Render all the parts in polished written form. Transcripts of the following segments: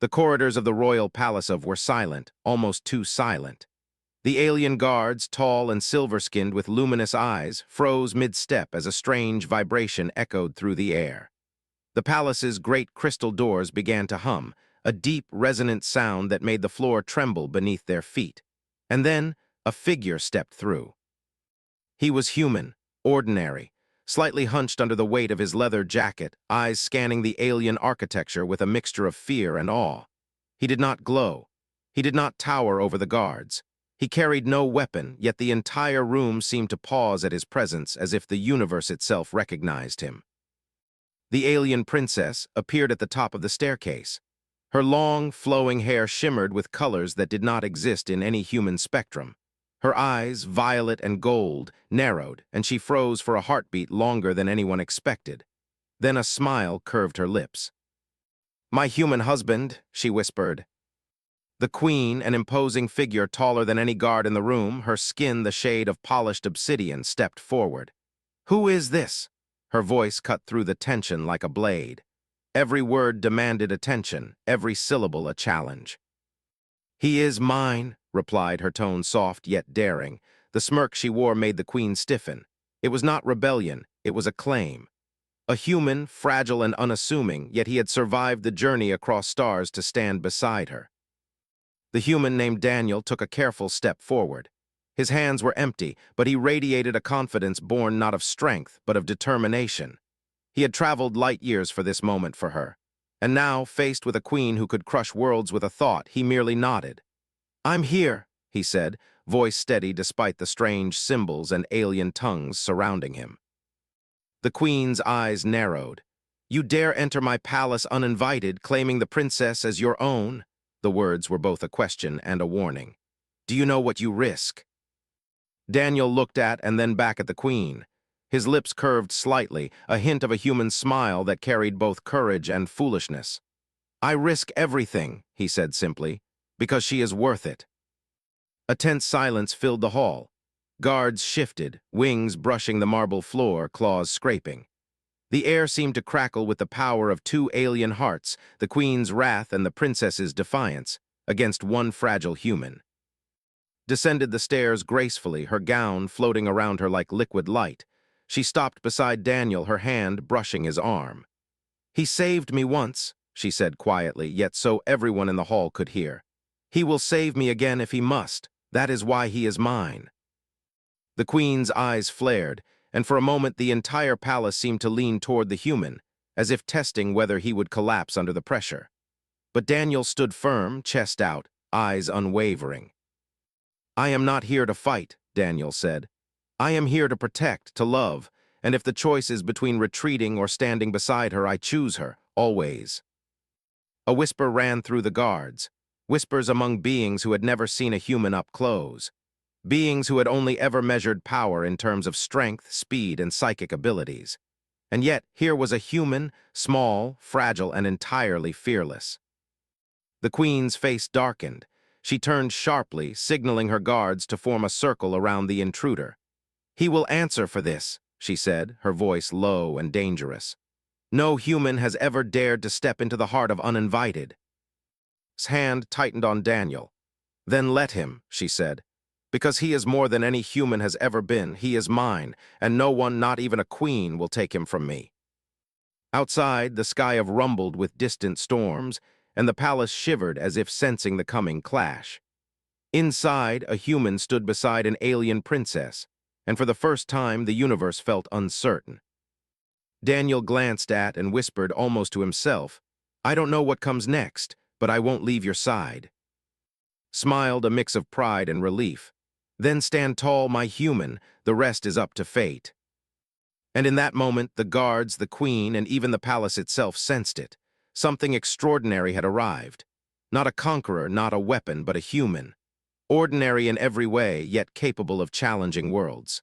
The corridors of the royal palace were silent, almost too silent. The alien guards, tall and silver-skinned with luminous eyes, froze mid-step as a strange vibration echoed through the air. The palace's great crystal doors began to hum, a deep, resonant sound that made the floor tremble beneath their feet. And then a figure stepped through. He was human, ordinary, slightly hunched under the weight of his leather jacket, eyes scanning the alien architecture with a mixture of fear and awe. He did not glow. He did not tower over the guards. He carried no weapon, yet the entire room seemed to pause at his presence as if the universe itself recognized him. The alien princess appeared at the top of the staircase. Her long, flowing hair shimmered with colors that did not exist in any human spectrum. Her eyes, violet and gold, narrowed, and she froze for a heartbeat longer than anyone expected. Then a smile curved her lips. "My human husband," she whispered. The queen, an imposing figure taller than any guard in the room, her skin the shade of polished obsidian, stepped forward. "Who is this?" Her voice cut through the tension like a blade. Every word demanded attention, every syllable a challenge. "He is mine," replied, her tone soft yet daring. The smirk she wore made the queen stiffen. It was not rebellion, it was a claim. A human, fragile and unassuming, yet he had survived the journey across stars to stand beside her. The human named Daniel took a careful step forward. His hands were empty, but he radiated a confidence born not of strength, but of determination. He had traveled light years for this moment for her. And now, faced with a queen who could crush worlds with a thought, he merely nodded. "I'm here," he said, voice steady despite the strange symbols and alien tongues surrounding him. The queen's eyes narrowed. "You dare enter my palace uninvited, claiming the princess as your own?" The words were both a question and a warning. "Do you know what you risk?" Daniel looked at and then back at the queen. His lips curved slightly, a hint of a human smile that carried both courage and foolishness. "I risk everything," he said simply, "because she is worth it." A tense silence filled the hall. Guards shifted, wings brushing the marble floor, claws scraping. The air seemed to crackle with the power of two alien hearts, the queen's wrath and the princess's defiance, against one fragile human. Descended the stairs gracefully, her gown floating around her like liquid light. She stopped beside Daniel, her hand brushing his arm. "He saved me once," she said quietly, yet so everyone in the hall could hear. "He will save me again if he must. That is why he is mine." The queen's eyes flared, and for a moment the entire palace seemed to lean toward the human, as if testing whether he would collapse under the pressure. But Daniel stood firm, chest out, eyes unwavering. "I am not here to fight," Daniel said. "I am here to protect, to love, and if the choice is between retreating or standing beside her, I choose her, always." A whisper ran through the guards, whispers among beings who had never seen a human up close, beings who had only ever measured power in terms of strength, speed, and psychic abilities. And yet, here was a human, small, fragile, and entirely fearless. The queen's face darkened. She turned sharply, signaling her guards to form a circle around the intruder. "He will answer for this," she said, her voice low and dangerous. "No human has ever dared to step into the heart of uninvited." His hand tightened on Daniel. "Then let him," she said. "Because he is more than any human has ever been. He is mine, and no one, not even a queen, will take him from me." Outside, the sky rumbled with distant storms, and the palace shivered as if sensing the coming clash. Inside, a human stood beside an alien princess, and for the first time the universe felt uncertain. Daniel glanced at and whispered almost to himself, "I don't know what comes next, but I won't leave your side." Smiled a mix of pride and relief. "Then stand tall, my human, the rest is up to fate." And in that moment, the guards, the queen, and even the palace itself sensed it. Something extraordinary had arrived. Not a conqueror, not a weapon, but a human. Ordinary in every way, yet capable of challenging worlds.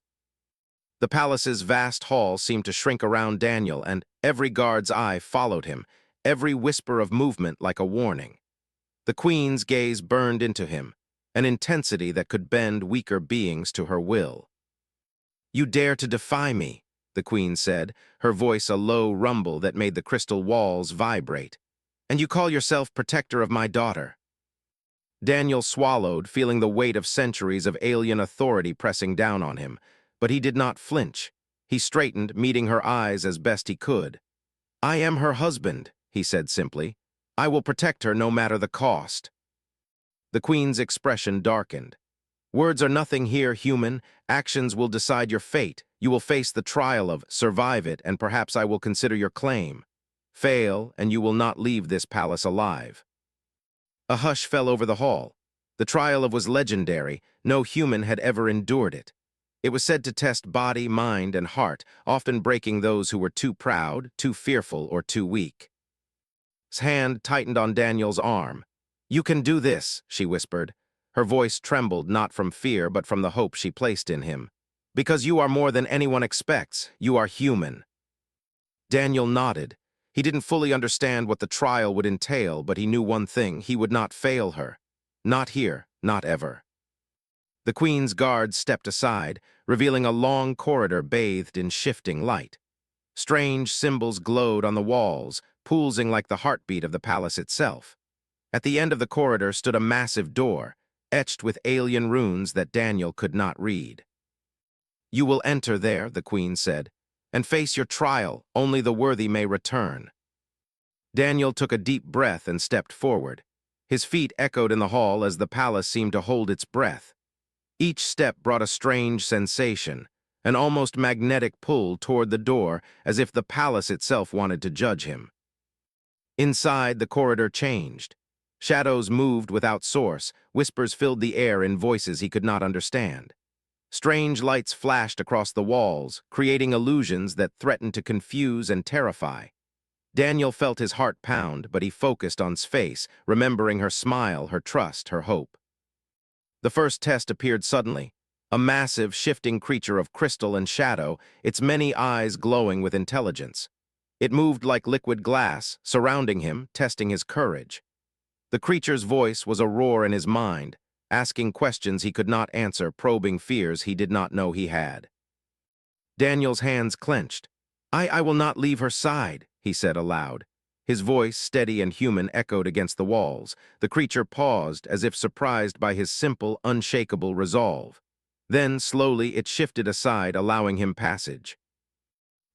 The palace's vast hall seemed to shrink around Daniel, and every guard's eye followed him, every whisper of movement like a warning. The queen's gaze burned into him, an intensity that could bend weaker beings to her will. "You dare to defy me," the queen said, her voice a low rumble that made the crystal walls vibrate. And you call yourself protector of my daughter. Daniel swallowed, feeling the weight of centuries of alien authority pressing down on him, but he did not flinch. He straightened, meeting her eyes as best he could. I am her husband, he said simply. I will protect her no matter the cost. The Queen's expression darkened. Words are nothing here, human. Actions will decide your fate. You will face the trial of survive it, and perhaps I will consider your claim. Fail, and you will not leave this palace alive. A hush fell over the hall. The trial of was legendary. No human had ever endured it. It was said to test body, mind, and heart, often breaking those who were too proud, too fearful, or too weak. His hand tightened on Daniel's arm. You can do this, she whispered. Her voice trembled not from fear but from the hope she placed in him. Because you are more than anyone expects. You are human. Daniel nodded. He didn't fully understand what the trial would entail, but he knew one thing: he would not fail her. Not here, not ever. The Queen's guards stepped aside, revealing a long corridor bathed in shifting light. Strange symbols glowed on the walls, pulsing like the heartbeat of the palace itself. At the end of the corridor stood a massive door, etched with alien runes that Daniel could not read. You will enter there, the Queen said, and face your trial. Only the worthy may return. Daniel took a deep breath and stepped forward. His feet echoed in the hall as the palace seemed to hold its breath. Each step brought a strange sensation, an almost magnetic pull toward the door, as if the palace itself wanted to judge him. Inside, the corridor changed. Shadows moved without source, whispers filled the air in voices he could not understand. Strange lights flashed across the walls, creating illusions that threatened to confuse and terrify. Daniel felt his heart pound, but he focused on space, remembering her smile, her trust, her hope. The first test appeared suddenly. A massive, shifting creature of crystal and shadow, its many eyes glowing with intelligence. It moved like liquid glass, surrounding him, testing his courage. The creature's voice was a roar in his mind, asking questions he could not answer, probing fears he did not know he had. Daniel's hands clenched. I will not leave her side, he said aloud. His voice, steady and human, echoed against the walls. The creature paused, as if surprised by his simple, unshakable resolve. Then, slowly, it shifted aside, allowing him passage.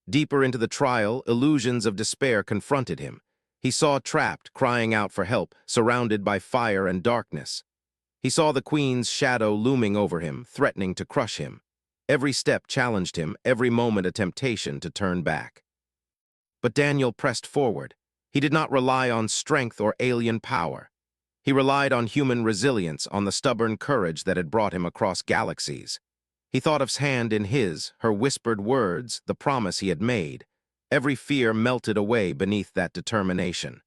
Deeper into the trial, illusions of despair confronted him. He saw trapped, crying out for help, surrounded by fire and darkness. He saw the Queen's shadow looming over him, threatening to crush him. Every step challenged him, every moment a temptation to turn back. But Daniel pressed forward. He did not rely on strength or alien power. He relied on human resilience, on the stubborn courage that had brought him across galaxies. He thought of his hand in his, her whispered words, the promise he had made. Every fear melted away beneath that determination.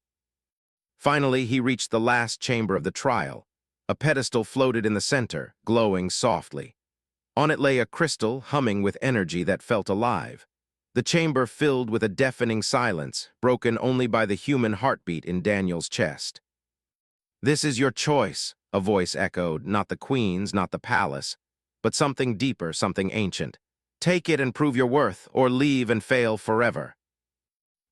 Finally, he reached the last chamber of the trial. A pedestal floated in the center, glowing softly. On it lay a crystal, humming with energy that felt alive. The chamber filled with a deafening silence, broken only by the human heartbeat in Daniel's chest. This is your choice, a voice echoed, not the Queen's, not the palace, but something deeper, something ancient. Take it and prove your worth, or leave and fail forever.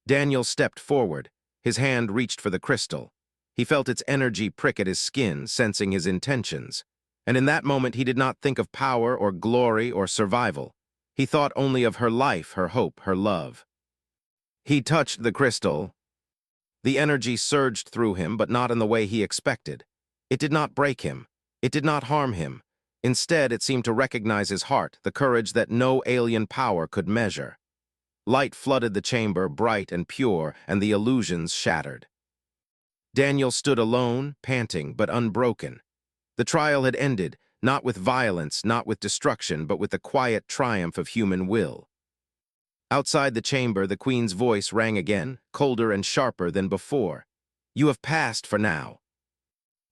Daniel stepped forward. His hand reached for the crystal. He felt its energy prick at his skin, sensing his intentions. And in that moment he did not think of power or glory or survival. He thought only of her life, her hope, her love. He touched the crystal. The energy surged through him, but not in the way he expected. It did not break him. It did not harm him. Instead, it seemed to recognize his heart, the courage that no alien power could measure. Light flooded the chamber, bright and pure, and the illusions shattered. Daniel stood alone, panting, but unbroken. The trial had ended, not with violence, not with destruction, but with the quiet triumph of human will. Outside the chamber, the Queen's voice rang again, colder and sharper than before. You have passed for now.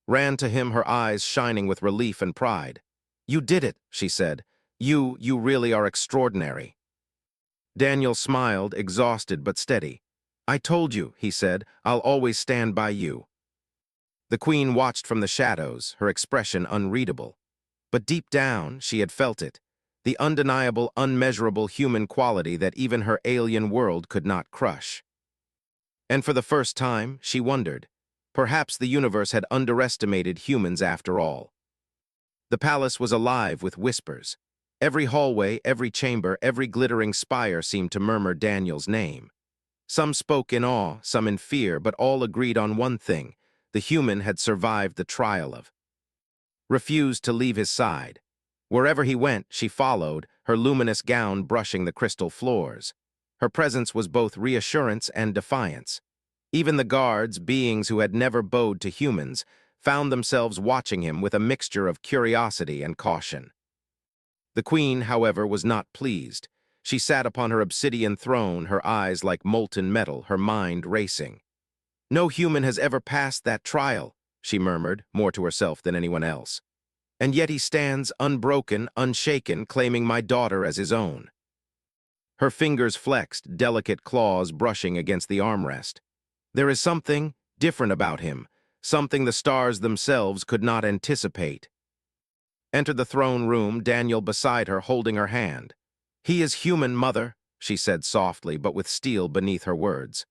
Ran to him, her eyes shining with relief and pride. You did it, she said. You really are extraordinary. Daniel smiled, exhausted but steady. I told you, he said, I'll always stand by you. The Queen watched from the shadows, her expression unreadable. But deep down, she had felt it, the undeniable, unmeasurable human quality that even her alien world could not crush. And for the first time, she wondered. Perhaps the universe had underestimated humans after all. The palace was alive with whispers. Every hallway, every chamber, every glittering spire seemed to murmur Daniel's name. Some spoke in awe, some in fear, but all agreed on one thing. The human had survived the trial of. Refused to leave his side. Wherever he went, she followed, her luminous gown brushing the crystal floors. Her presence was both reassurance and defiance. Even the guards, beings who had never bowed to humans, found themselves watching him with a mixture of curiosity and caution. The queen, however, was not pleased. She sat upon her obsidian throne, her eyes like molten metal, her mind racing. "No human has ever passed that trial," she murmured, more to herself than anyone else. "And yet he stands unbroken, unshaken, claiming my daughter as his own." Her fingers flexed, delicate claws brushing against the armrest. There is something different about him, something the stars themselves could not anticipate. Entered the throne room, Daniel beside her, holding her hand. "He is human, mother," she said softly, but with steel beneath her words.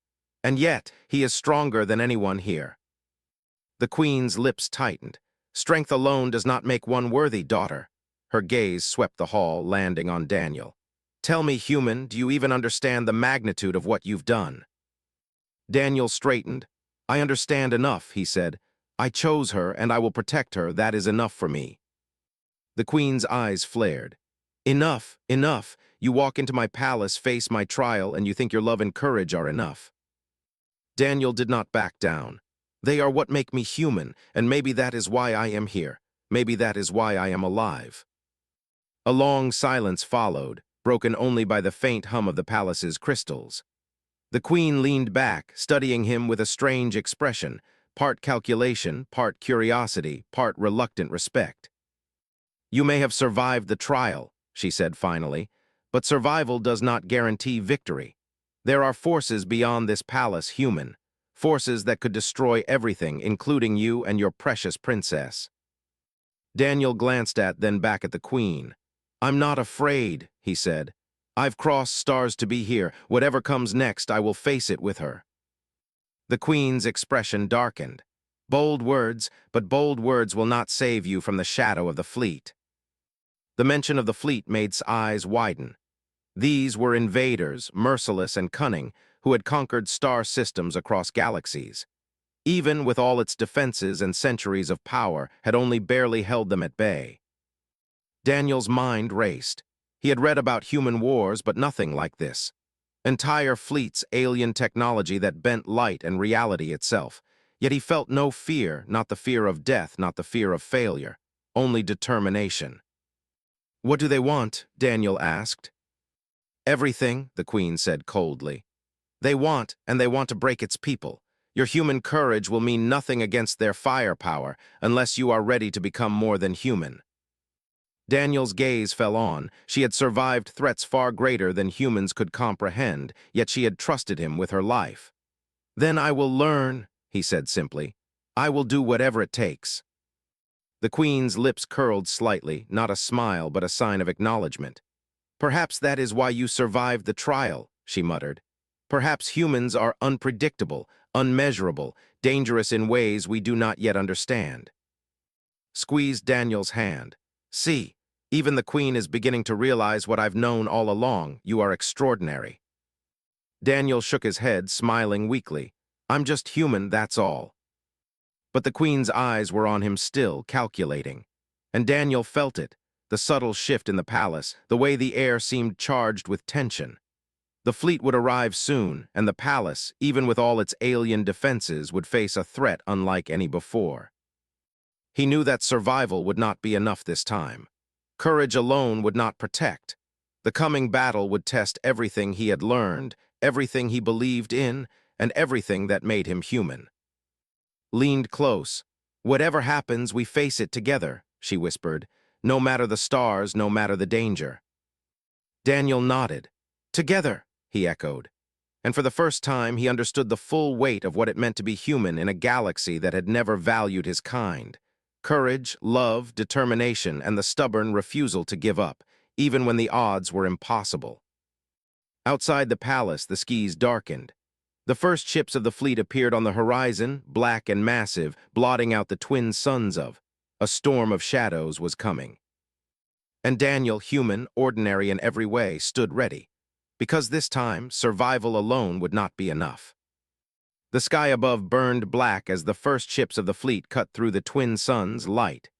"And yet, he is stronger than anyone here." The queen's lips tightened. "Strength alone does not make one worthy, daughter." Her gaze swept the hall, landing on Daniel. "Tell me, human, do you even understand the magnitude of what you've done?" Daniel straightened. "I understand enough," he said. "I chose her, and I will protect her. That is enough for me." The queen's eyes flared. "Enough, enough. You walk into my palace, face my trial, and you think your love and courage are enough." Daniel did not back down. "They are what make me human, and maybe that is why I am here. Maybe that is why I am alive." A long silence followed, broken only by the faint hum of the palace's crystals. The queen leaned back, studying him with a strange expression, part calculation, part curiosity, part reluctant respect. "You may have survived the trial," she said finally, "but survival does not guarantee victory. There are forces beyond this palace, human, forces that could destroy everything, including you and your precious princess." Daniel glanced at, then back at the queen. "I'm not afraid," he said. "I've crossed stars to be here. Whatever comes next, I will face it with her." The queen's expression darkened. "Bold words, but bold words will not save you from the shadow of the fleet." The mention of the fleet made eyes widen. These were invaders, merciless and cunning, who had conquered star systems across galaxies. Even with all its defenses and centuries of power, had only barely held them at bay. Daniel's mind raced. He had read about human wars, but nothing like this. Entire fleets, alien technology that bent light and reality itself. Yet he felt no fear, not the fear of death, not the fear of failure, only determination. "What do they want?" Daniel asked. "Everything," the queen said coldly. "They want, and they want to break its people. Your human courage will mean nothing against their firepower unless you are ready to become more than human." Daniel's gaze fell on. She had survived threats far greater than humans could comprehend, yet she had trusted him with her life. "Then I will learn," he said simply. "I will do whatever it takes." The queen's lips curled slightly, not a smile but a sign of acknowledgement. "Perhaps that is why you survived the trial," she muttered. "Perhaps humans are unpredictable, unmeasurable, dangerous in ways we do not yet understand." Squeezed Daniel's hand. "See, even the queen is beginning to realize what I've known all along. You are extraordinary." Daniel shook his head, smiling weakly. "I'm just human, that's all." But the queen's eyes were on him still, calculating. And Daniel felt it, the subtle shift in the palace, the way the air seemed charged with tension. The fleet would arrive soon, and the palace, even with all its alien defenses, would face a threat unlike any before. He knew that survival would not be enough this time. Courage alone would not protect. The coming battle would test everything he had learned, everything he believed in, and everything that made him human. Leaned close. "Whatever happens, we face it together," she whispered. "No matter the stars, no matter the danger." Daniel nodded. "Together," he echoed. And for the first time, he understood the full weight of what it meant to be human in a galaxy that had never valued his kind. Courage, love, determination, and the stubborn refusal to give up, even when the odds were impossible. Outside the palace, the skies darkened. The first ships of the fleet appeared on the horizon, black and massive, blotting out the twin suns of. A storm of shadows was coming. And Daniel, human, ordinary in every way, stood ready, because this time survival alone would not be enough. The sky above burned black as the first ships of the fleet cut through the twin suns' light.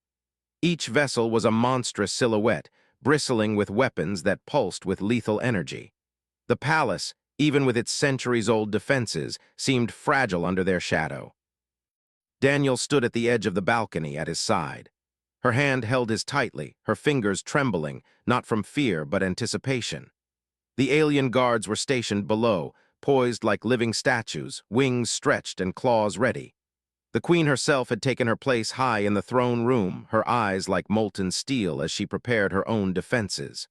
Each vessel was a monstrous silhouette, bristling with weapons that pulsed with lethal energy. The palace, even with its centuries-old defenses, seemed fragile under their shadow. Daniel stood at the edge of the balcony at his side. Her hand held his tightly, her fingers trembling, not from fear but anticipation. The alien guards were stationed below, poised like living statues, wings stretched and claws ready. The queen herself had taken her place high in the throne room, her eyes like molten steel as she prepared her own defenses.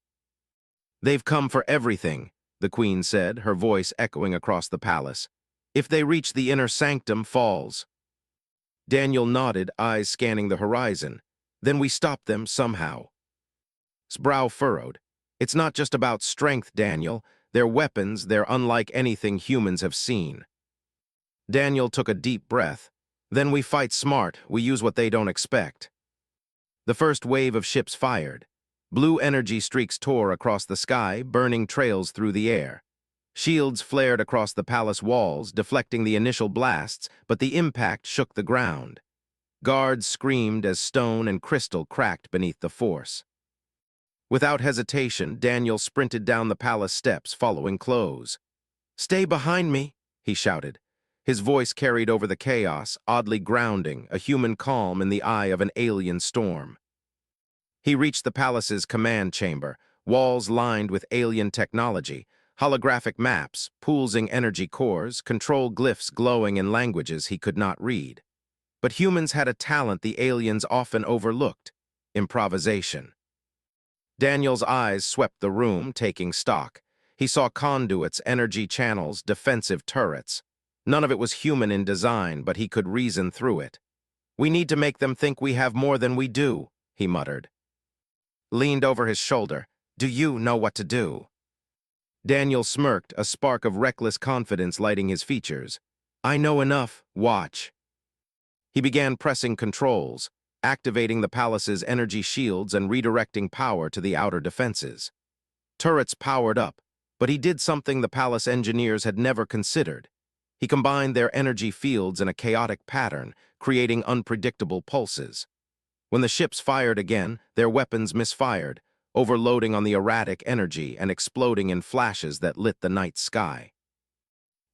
"They've come for everything," the queen said, her voice echoing across the palace. "If they reach the inner sanctum, falls." Daniel nodded, eyes scanning the horizon. "Then we stop them somehow." His brow furrowed. "It's not just about strength, Daniel. They're weapons, they're unlike anything humans have seen." Daniel took a deep breath. "Then we fight smart, we use what they don't expect." The first wave of ships fired. Blue energy streaks tore across the sky, burning trails through the air. Shields flared across the palace walls, deflecting the initial blasts, but the impact shook the ground. Guards screamed as stone and crystal cracked beneath the force. Without hesitation, Daniel sprinted down the palace steps, following close. "Stay behind me," he shouted. His voice carried over the chaos, oddly grounding, a human calm in the eye of an alien storm. He reached the palace's command chamber, walls lined with alien technology, holographic maps, pulsing energy cores, control glyphs glowing in languages he could not read. But humans had a talent the aliens often overlooked: improvisation. Daniel's eyes swept the room, taking stock. He saw conduits, energy channels, defensive turrets. None of it was human in design, but he could reason through it. "We need to make them think we have more than we do," he muttered. Leaned over his shoulder. "Do you know what to do?" Daniel smirked, a spark of reckless confidence lighting his features. "I know enough. Watch." He began pressing controls, activating the palace's energy shields and redirecting power to the outer defenses. Turrets powered up, but he did something the palace engineers had never considered. He combined their energy fields in a chaotic pattern, creating unpredictable pulses. When the ships fired again, their weapons misfired, overloading on the erratic energy and exploding in flashes that lit the night sky.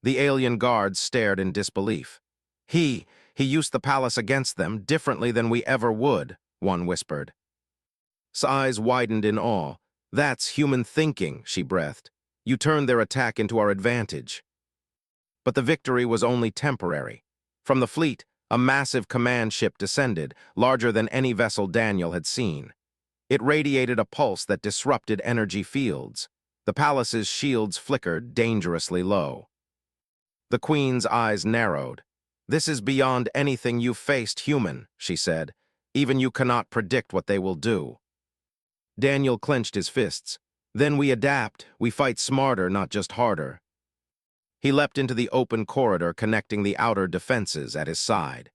The alien guards stared in disbelief. He used the palace against them differently than we ever would," one whispered. His eyes widened in awe. "That's human thinking," she breathed. "You turned their attack into our advantage." But the victory was only temporary. From the fleet, a massive command ship descended, larger than any vessel Daniel had seen. It radiated a pulse that disrupted energy fields. The palace's shields flickered dangerously low. The queen's eyes narrowed. "This is beyond anything you've faced, human," she said. "Even you cannot predict what they will do." Daniel clenched his fists. "Then we adapt. We fight smarter, not just harder." He leapt into the open corridor connecting the outer defenses at his side.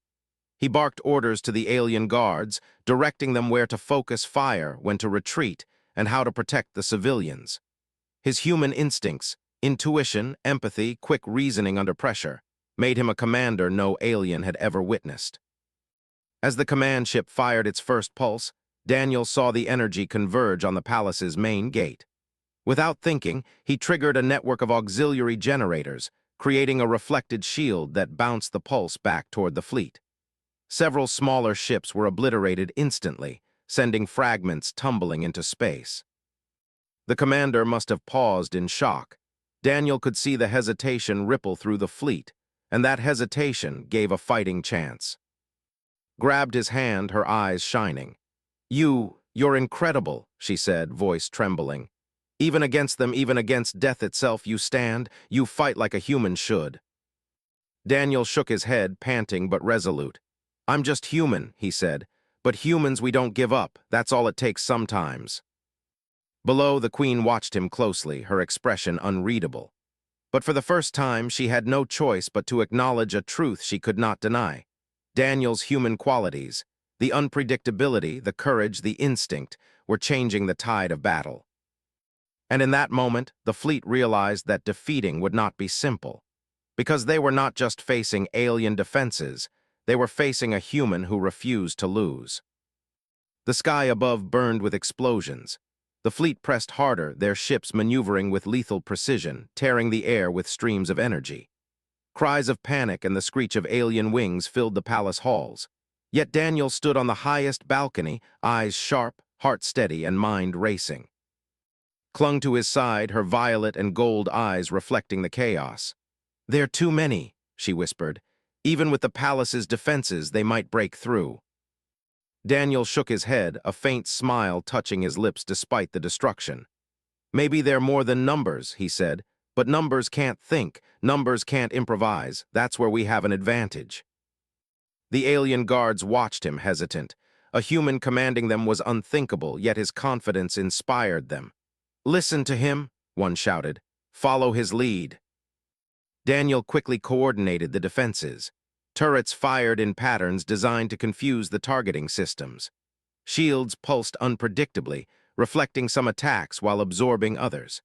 He barked orders to the alien guards, directing them where to focus fire, when to retreat, and how to protect the civilians. His human instincts, intuition, empathy, quick reasoning under pressure, made him a commander no alien had ever witnessed. As the command ship fired its first pulse, Daniel saw the energy converge on the palace's main gate. Without thinking, he triggered a network of auxiliary generators, creating a reflected shield that bounced the pulse back toward the fleet. Several smaller ships were obliterated instantly, sending fragments tumbling into space. The commander must have paused in shock. Daniel could see the hesitation ripple through the fleet, and that hesitation gave a fighting chance. Grabbed his hand, her eyes shining. You're incredible," she said, voice trembling. "Even against them, even against death itself, you stand. You fight like a human should." Daniel shook his head, panting but resolute. "I'm just human," he said. "But humans, we don't give up. That's all it takes sometimes." Below, the queen watched him closely, her expression unreadable. But for the first time, she had no choice but to acknowledge a truth she could not deny. Daniel's human qualities, the unpredictability, the courage, the instinct, were changing the tide of battle. And in that moment, the fleet realized that defeating would not be simple. Because they were not just facing alien defenses, they were facing a human who refused to lose. The sky above burned with explosions. The fleet pressed harder, their ships maneuvering with lethal precision, tearing the air with streams of energy. Cries of panic and the screech of alien wings filled the palace halls. Yet Daniel stood on the highest balcony, eyes sharp, heart steady, and mind racing. Clung to his side, her violet and gold eyes reflecting the chaos. "They're too many," she whispered. "Even with the palace's defenses, they might break through." Daniel shook his head, a faint smile touching his lips despite the destruction. "Maybe they're more than numbers," he said, "but numbers can't think, numbers can't improvise. That's where we have an advantage." The alien guards watched him, hesitant. A human commanding them was unthinkable, yet his confidence inspired them. "Listen to him," one shouted. "Follow his lead." Daniel quickly coordinated the defenses. Turrets fired in patterns designed to confuse the targeting systems. Shields pulsed unpredictably, reflecting some attacks while absorbing others.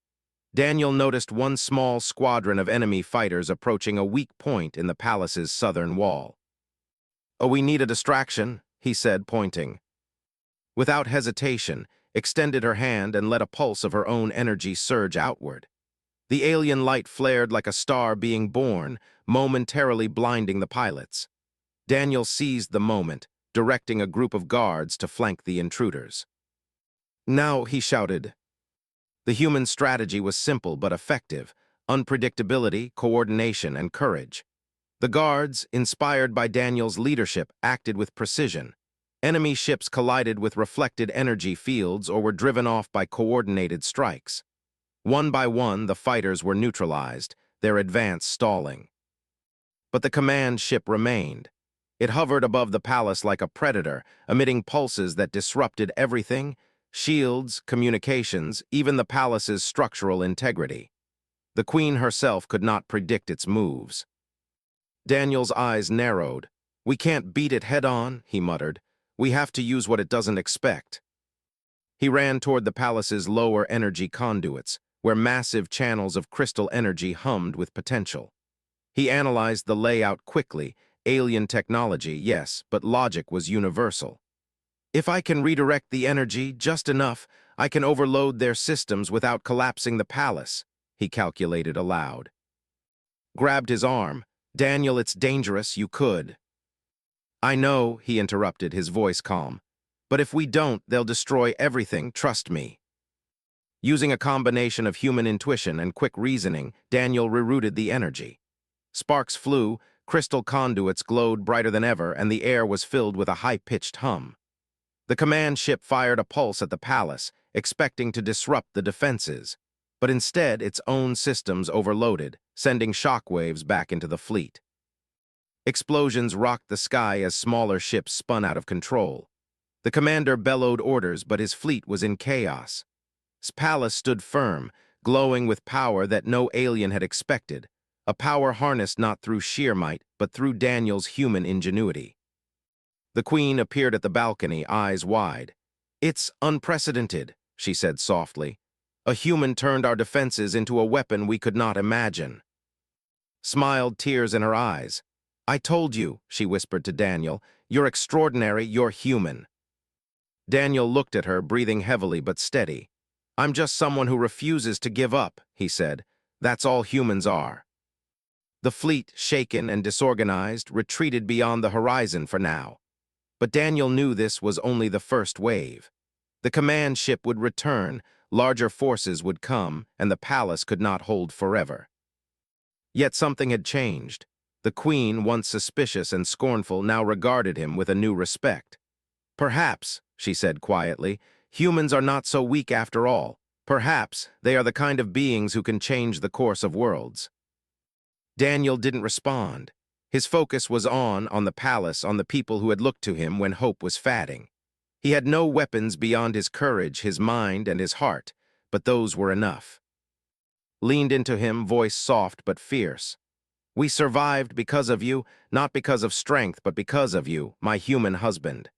Daniel noticed one small squadron of enemy fighters approaching a weak point in the palace's southern wall. "Oh, we need a distraction," he said, pointing. Without hesitation, extended her hand and let a pulse of her own energy surge outward. The alien light flared like a star being born, momentarily blinding the pilots. Daniel seized the moment, directing a group of guards to flank the intruders. "Now," he shouted. The human strategy was simple but effective: unpredictability, coordination, and courage. The guards, inspired by Daniel's leadership, acted with precision. Enemy ships collided with reflected energy fields or were driven off by coordinated strikes. One by one, the fighters were neutralized, their advance stalling. But the command ship remained. It hovered above the palace like a predator, emitting pulses that disrupted everything: shields, communications, even the palace's structural integrity. The queen herself could not predict its moves. Daniel's eyes narrowed. "We can't beat it head-on," he muttered. "We have to use what it doesn't expect." He ran toward the palace's lower energy conduits, where massive channels of crystal energy hummed with potential. He analyzed the layout quickly. Alien technology, yes, but logic was universal. "If I can redirect the energy just enough, I can overload their systems without collapsing the palace," he calculated aloud. Grabbed his arm. "Daniel, it's dangerous, you could." "I know," he interrupted, his voice calm. "But if we don't, they'll destroy everything, trust me." Using a combination of human intuition and quick reasoning, Daniel rerouted the energy. Sparks flew, crystal conduits glowed brighter than ever, and the air was filled with a high-pitched hum. The command ship fired a pulse at the palace, expecting to disrupt the defenses, but instead its own systems overloaded, sending shockwaves back into the fleet. Explosions rocked the sky as smaller ships spun out of control. The commander bellowed orders, but his fleet was in chaos. His palace stood firm, glowing with power that no alien had expected, a power harnessed not through sheer might, but through Daniel's human ingenuity. The queen appeared at the balcony, eyes wide. "It's unprecedented," she said softly. "A human turned our defenses into a weapon we could not imagine." Smiled, tears in her eyes. "I told you," she whispered to Daniel. "You're extraordinary, you're human." Daniel looked at her, breathing heavily but steady. "I'm just someone who refuses to give up," he said. "That's all humans are." The fleet, shaken and disorganized, retreated beyond the horizon for now. But Daniel knew this was only the first wave. The command ship would return, larger forces would come, and the palace could not hold forever. Yet something had changed. The queen, once suspicious and scornful, now regarded him with a new respect. "Perhaps," she said quietly, "humans are not so weak after all. Perhaps they are the kind of beings who can change the course of worlds." Daniel didn't respond. His focus was on the palace, on the people who had looked to him when hope was fading. He had no weapons beyond his courage, his mind, and his heart, but those were enough. leaned into him, voice soft but fierce. "We survived because of you, not because of strength, but because of you, my human husband."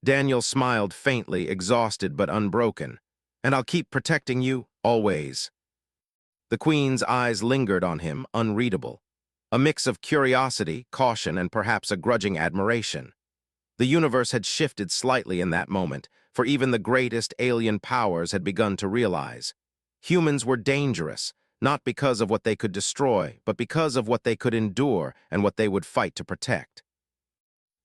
Daniel smiled faintly, exhausted but unbroken. "And I'll keep protecting you, always." The Queen's eyes lingered on him, unreadable. A mix of curiosity, caution, and perhaps a grudging admiration. The universe had shifted slightly in that moment, for even the greatest alien powers had begun to realize. Humans were dangerous, not because of what they could destroy, but because of what they could endure and what they would fight to protect.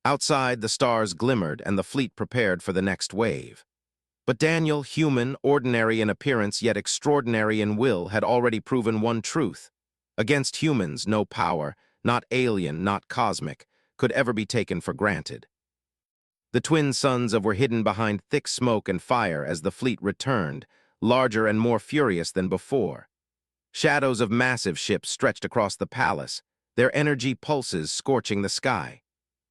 Outside, the stars glimmered and the fleet prepared for the next wave. But Daniel, human, ordinary in appearance yet extraordinary in will, had already proven one truth. Against humans, no power, not alien, not cosmic, could ever be taken for granted. The twin suns were hidden behind thick smoke and fire as the fleet returned, larger and more furious than before. Shadows of massive ships stretched across the palace, their energy pulses scorching the sky.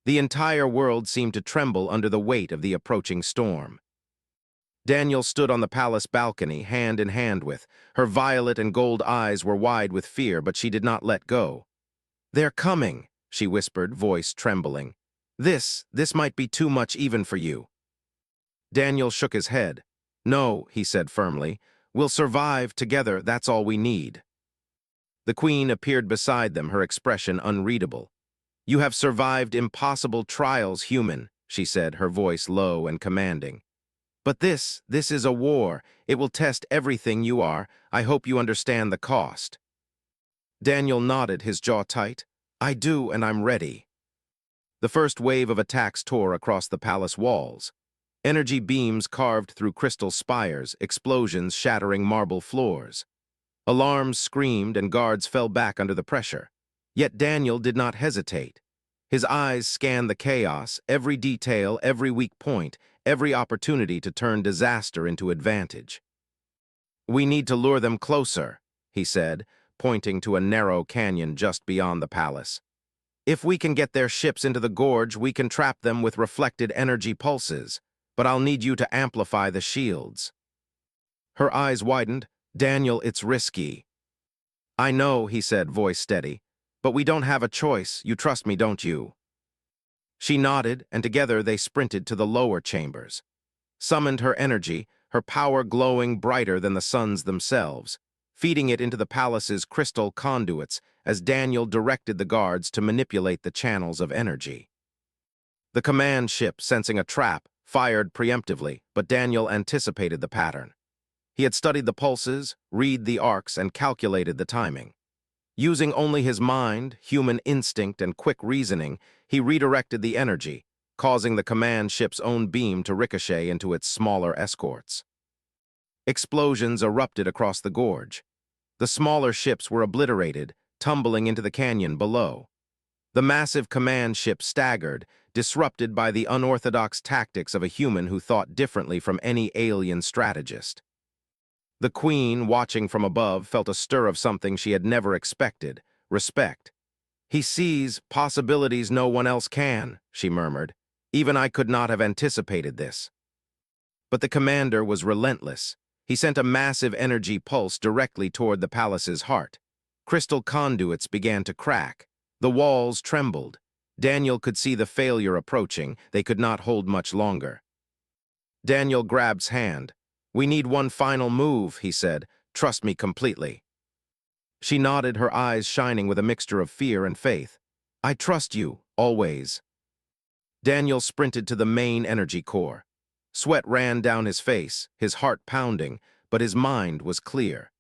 The entire world seemed to tremble under the weight of the approaching storm. Daniel stood on the palace balcony, hand in hand with. Her violet and gold eyes were wide with fear, but she did not let go. "They're coming," she whispered, voice trembling. This might be too much even for you." Daniel shook his head. "No," he said firmly. "We'll survive together, that's all we need." The Queen appeared beside them, her expression unreadable. "You have survived impossible trials, human," she said, her voice low and commanding. "But this is a war. It will test everything you are. I hope you understand the cost." Daniel nodded, his jaw tight. "I do, and I'm ready." The first wave of attacks tore across the palace walls. Energy beams carved through crystal spires, explosions shattering marble floors. Alarms screamed and guards fell back under the pressure. Yet Daniel did not hesitate. His eyes scanned the chaos, every detail, every weak point, every opportunity to turn disaster into advantage. "We need to lure them closer," he said, pointing to a narrow canyon just beyond the palace. "If we can get their ships into the gorge, we can trap them with reflected energy pulses, but I'll need you to amplify the shields." Her eyes widened. "Daniel, it's risky." "I know," he said, voice steady, "but we don't have a choice. You trust me, don't you?" She nodded, and together they sprinted to the lower chambers. Summoned her energy, her power glowing brighter than the suns themselves, feeding it into the palace's crystal conduits as Daniel directed the guards to manipulate the channels of energy. The command ship, sensing a trap, fired preemptively, but Daniel anticipated the pattern. He had studied the pulses, read the arcs, and calculated the timing. Using only his mind, human instinct, and quick reasoning, he redirected the energy, causing the command ship's own beam to ricochet into its smaller escorts. Explosions erupted across the gorge. The smaller ships were obliterated, tumbling into the canyon below. The massive command ship staggered, disrupted by the unorthodox tactics of a human who thought differently from any alien strategist. The Queen, watching from above, felt a stir of something she had never expected: respect. "He sees possibilities no one else can," she murmured. "Even I could not have anticipated this." But the commander was relentless. He sent a massive energy pulse directly toward the palace's heart. Crystal conduits began to crack. The walls trembled. Daniel could see the failure approaching. They could not hold much longer. Daniel grabbed his hand. "We need one final move," he said. "Trust me completely." She nodded, her eyes shining with a mixture of fear and faith. "I trust you, always." Daniel sprinted to the main energy core. Sweat ran down his face, his heart pounding, but his mind was clear.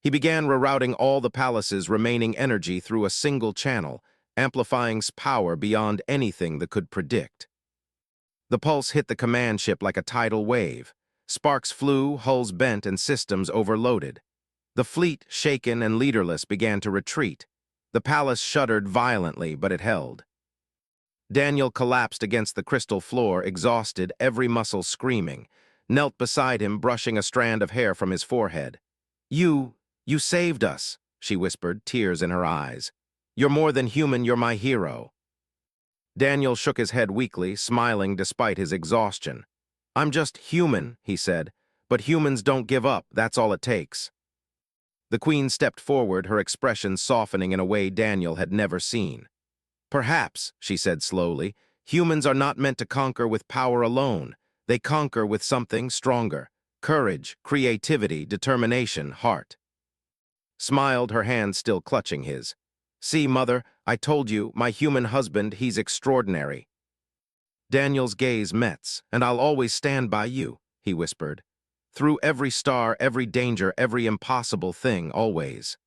He began rerouting all the palace's remaining energy through a single channel, amplifying its power beyond anything that could predict. The pulse hit the command ship like a tidal wave. Sparks flew, hulls bent, and systems overloaded. The fleet, shaken and leaderless, began to retreat. The palace shuddered violently, but it held. Daniel collapsed against the crystal floor, exhausted, every muscle screaming, knelt beside him, brushing a strand of hair from his forehead. You saved us," she whispered, tears in her eyes. "You're more than human, you're my hero." Daniel shook his head weakly, smiling despite his exhaustion. "I'm just human," he said, "but humans don't give up, that's all it takes." The queen stepped forward, her expression softening in a way Daniel had never seen. "Perhaps," she said slowly, "humans are not meant to conquer with power alone. They conquer with something stronger. Courage, creativity, determination, heart." Smiled, her hand still clutching his. "See, Mother, I told you, my human husband, he's extraordinary." Daniel's gaze met, "And I'll always stand by you," he whispered. "Through every star, every danger, every impossible thing, always."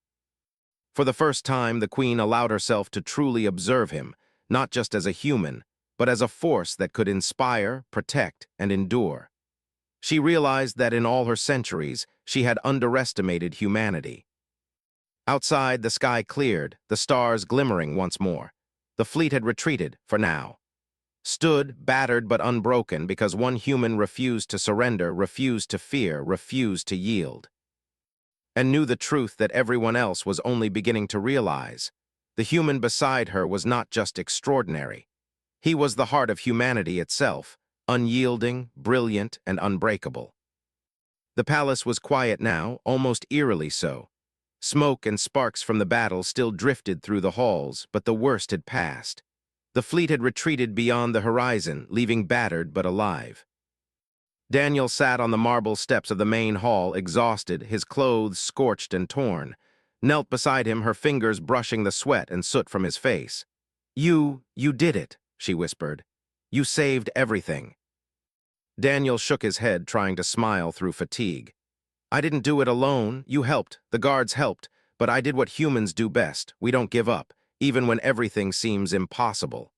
For the first time, the queen allowed herself to truly observe him, not just as a human, but as a force that could inspire, protect, and endure. She realized that in all her centuries, she had underestimated humanity. Outside, the sky cleared, the stars glimmering once more. The fleet had retreated, for now. Stood, battered but unbroken, because one human refused to surrender, refused to fear, refused to yield. And knew the truth that everyone else was only beginning to realize. The human beside her was not just extraordinary. He was the heart of humanity itself, unyielding, brilliant, and unbreakable. The palace was quiet now, almost eerily so. Smoke and sparks from the battle still drifted through the halls, but the worst had passed. The fleet had retreated beyond the horizon, leaving battered but alive. Daniel sat on the marble steps of the main hall, exhausted, his clothes scorched and torn. Knelt beside him, her fingers brushing the sweat and soot from his face. You did it," she whispered. "You saved everything." Daniel shook his head, trying to smile through fatigue. "I didn't do it alone. You helped, the guards helped, but I did what humans do best. We don't give up, even when everything seems impossible."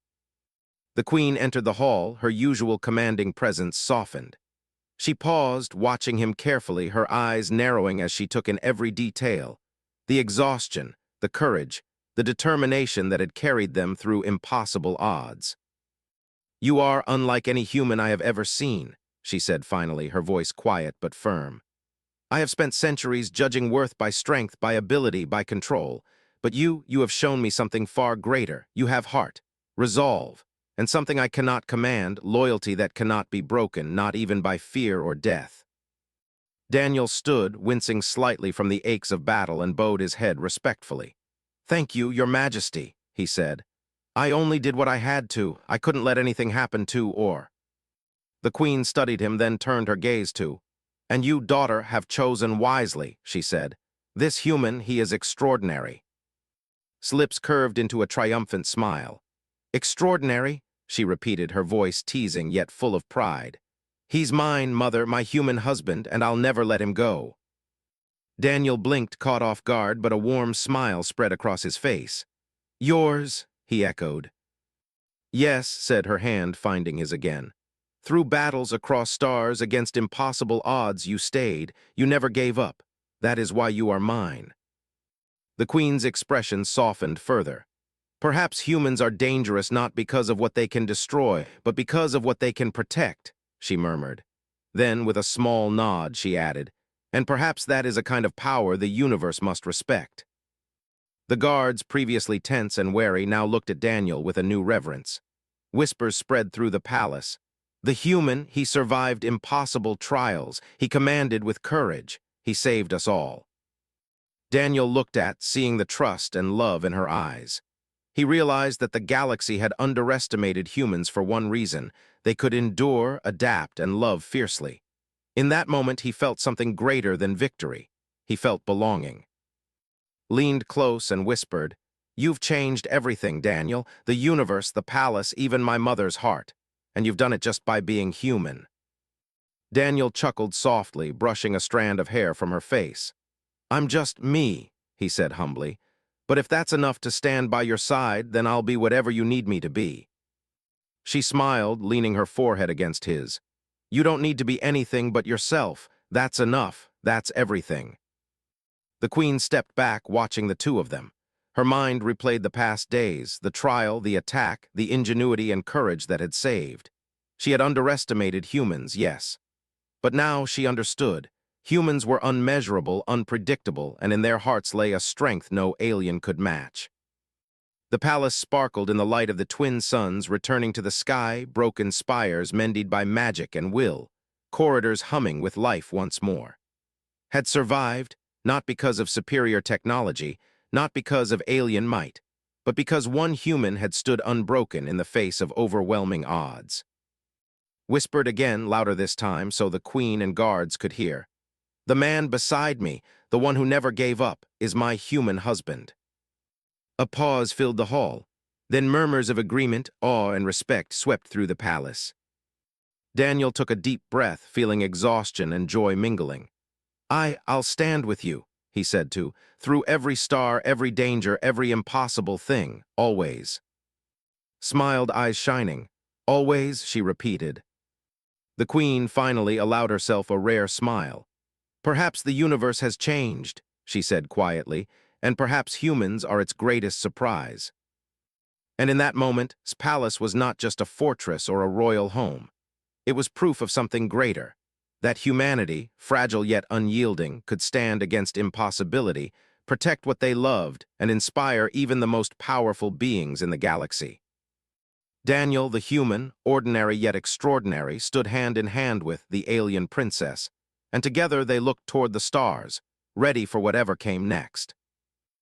The queen entered the hall, her usual commanding presence softened. She paused, watching him carefully, her eyes narrowing as she took in every detail. The exhaustion, the courage, the determination that had carried them through impossible odds. "You are unlike any human I have ever seen," she said finally, her voice quiet but firm. "I have spent centuries judging worth by strength, by ability, by control. But you have shown me something far greater. You have heart, resolve, and something I cannot command, loyalty that cannot be broken, not even by fear or death." Daniel stood, wincing slightly from the aches of battle, and bowed his head respectfully. "Thank you, Your Majesty," he said. "I only did what I had to. I couldn't let anything happen to or—" The queen studied him, then turned her gaze to, "And you, daughter, have chosen wisely," she said. "This human, he is extraordinary." His lips curved into a triumphant smile. "Extraordinary?" she repeated, her voice teasing yet full of pride. "He's mine, Mother, my human husband, and I'll never let him go." Daniel blinked, caught off guard, but a warm smile spread across his face. "Yours?" he echoed. "Yes," said her hand, finding his again. "Through battles across stars, against impossible odds, you stayed. You never gave up. That is why you are mine." The queen's expression softened further. "Perhaps humans are dangerous not because of what they can destroy, but because of what they can protect," she murmured. Then, with a small nod, she added, "And perhaps that is a kind of power the universe must respect." The guards, previously tense and wary, now looked at Daniel with a new reverence. Whispers spread through the palace. "The human, he survived impossible trials. He commanded with courage. He saved us all." Daniel looked at, seeing the trust and love in her eyes. He realized that the galaxy had underestimated humans for one reason: they could endure, adapt, and love fiercely. In that moment, he felt something greater than victory. He felt belonging. Leaned close and whispered, "You've changed everything, Daniel. The universe, the palace, even my mother's heart. And you've done it just by being human." Daniel chuckled softly, brushing a strand of hair from her face. "I'm just me," he said humbly. "But if that's enough to stand by your side, then I'll be whatever you need me to be." She smiled, leaning her forehead against his. "You don't need to be anything but yourself. That's enough. That's everything." The queen stepped back, watching the two of them. Her mind replayed the past days, the trial, the attack, the ingenuity and courage that had saved. She had underestimated humans, yes. But now she understood. Humans were unmeasurable, unpredictable, and in their hearts lay a strength no alien could match. The palace sparkled in the light of the twin suns returning to the sky, broken spires mended by magic and will, corridors humming with life once more. Had survived? not because of superior technology, not because of alien might, but because one human had stood unbroken in the face of overwhelming odds. Whispered again, louder this time, so the queen and guards could hear. The man beside me, the one who never gave up, is my human husband. A pause filled the hall. Then murmurs of agreement, awe, and respect swept through the palace. Daniel took a deep breath, feeling exhaustion and joy mingling. I'll stand with you, he said through every star, every danger, every impossible thing, always. Smiled, eyes shining. Always, she repeated. The queen finally allowed herself a rare smile. Perhaps the universe has changed, she said quietly, and perhaps humans are its greatest surprise. And in that moment, palace was not just a fortress or a royal home. It was proof of something greater, that humanity, fragile yet unyielding, could stand against impossibility, protect what they loved, and inspire even the most powerful beings in the galaxy. Daniel, the human, ordinary yet extraordinary, stood hand in hand with the alien princess, and together they looked toward the stars, ready for whatever came next.